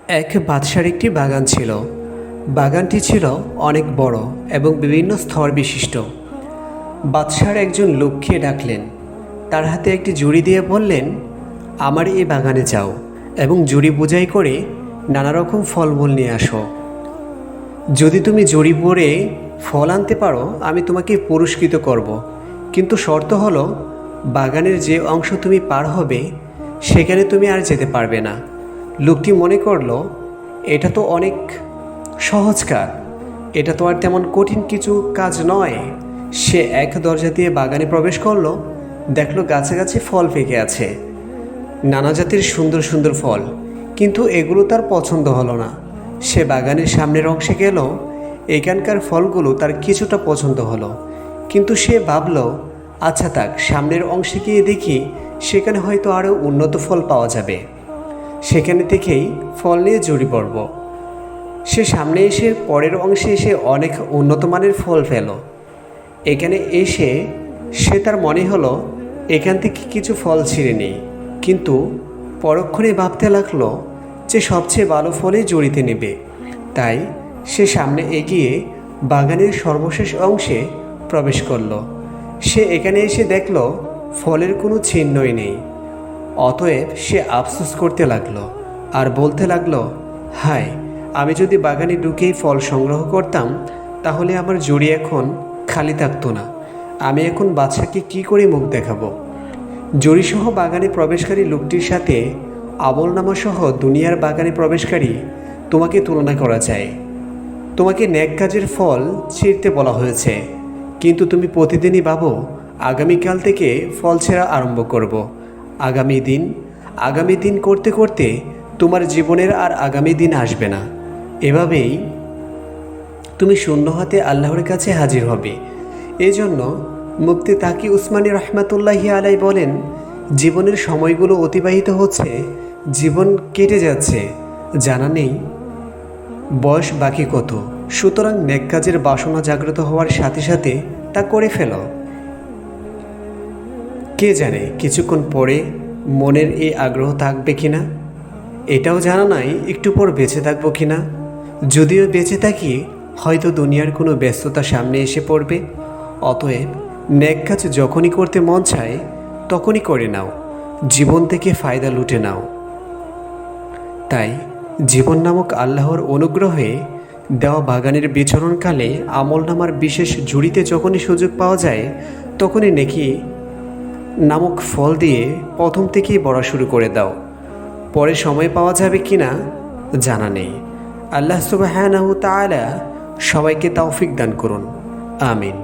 এক বাদশার একটি বাগান ছিল। বাগানটি ছিল অনেক বড় এবং বিভিন্ন স্তর বিশিষ্ট। বাদশার একজন লোককে ডাকলেন, তার হাতে একটি ঝুড়ি দিয়ে বললেন, আমার এই বাগানে যাও এবং ঝুড়ি বোঝাই করে নানা রকম ফলমূল নিয়ে আসো। যদি তুমি ঝুড়ি ভরে ফল আনতে পারো আমি তোমাকে পুরস্কৃত করব, কিন্তু শর্ত হলো বাগানের যে অংশ তুমি পার হবে সেখানে তুমি আর যেতে পারবে না। লোকটি মনে করলো এটা তো অনেক সহজ কাজ, এটা তো আর তেমন কঠিন কিছু কাজ নয়। সে এক দরজা দিয়ে বাগানে প্রবেশ করলো, দেখলো গাছে ফল পেকে আছে, নানা জাতের সুন্দর সুন্দর ফল, কিন্তু এগুলো তার পছন্দ হলো না। সে বাগানের সামনের অংশে গেল, এখানকার ফলগুলো তার কিছুটা পছন্দ হলো, কিন্তু সে ভাবল আচ্ছা থাক, সামনের অংশে গিয়ে দেখি সেখানে হয়তো আরও উন্নত ফল পাওয়া যাবে, সেখানে থেকেই ফল নিয়ে জড়ি পড়ব। সে সামনে এসে পরের অংশে এসে অনেক উন্নত মানের ফল পেল। এখানে এসে সে তার মনে হলো এখান থেকে কিছু ফল ছিঁড়ে নেই, কিন্তু পরক্ষণে ভাবতে লাগলো যে সবচেয়ে ভালো ফলই জড়িতে নেবে। তাই সে সামনে এগিয়ে বাগানের সর্বশেষ অংশে প্রবেশ করলো। সে এখানে এসে দেখল ফলের কোনো চিহ্নই নেই। অতএব সে আফসোস করতে লাগলো আর বলতে লাগলো, হায়, আমি যদি বাগানে ঢুকেই ফল সংগ্রহ করতাম তাহলে আমার জুড়ি এখন খালি থাকতো না। আমি এখন বাদশাকে কি করে মুখ দেখাবো? জড়িসহ বাগানে প্রবেশকারী লোকটির সাথে আমলনামাসহ দুনিয়ার বাগানে প্রবেশকারী তোমাকে তুলনা করা যায়। তোমাকে নেক কাজের ফল ছিঁড়তে বলা হয়েছে, কিন্তু তুমি প্রতিদিনই ভাবো আগামীকাল থেকে ফল ছেঁড়া আরম্ভ করব। আগামী দিন করতে করতে তোমার জীবনের আর আগামী দিন আসবে না। এভাবেই তুমি শূন্য হাতে আল্লাহর কাছে হাজির হবে। এজন্য মুফতি তাকি উসমানী রহমাতুল্লাহি আলাই বলেন, জীবনের সময়গুলো অতিবাহিত হচ্ছে, জীবন কেটে যাচ্ছে, জানা নেই বয়স বাকি কত। সুতরাং নেক কাজের বাসনা জাগ্রত হওয়ার সাথে সাথে তা করে ফেলো। কে জানে কিছুক্ষণ পরে মনের এই আগ্রহ থাকবে কিনা, এটাও জানা নাই একটু পর বেঁচে থাকবো কিনা। যদিও বেঁচে থাকি হয়তো দুনিয়ার কোনো ব্যস্ততা সামনে এসে পড়বে। অতএব নেক কাজ যখনই করতে মন চায় তখনই করে নাও, জীবন থেকে ফায়দা লুটে নাও। তাই জীবন নামক আল্লাহর অনুগ্রহে দেওয়া বাগানের বিচরণকালে আমলনামার বিশেষ ঝুড়িতে যখনই সুযোগ পাওয়া যায় তখনই নেকি নামক ফল দিয়ে প্রথম থেকেই বড়া শুরু করে দাও। পরে সময় পাওয়া যাবে কিনা জানা নেই। আল্লাহ সুবহানাহু তাআলা সবাইকে তৌফিক দান করুন। আমিন।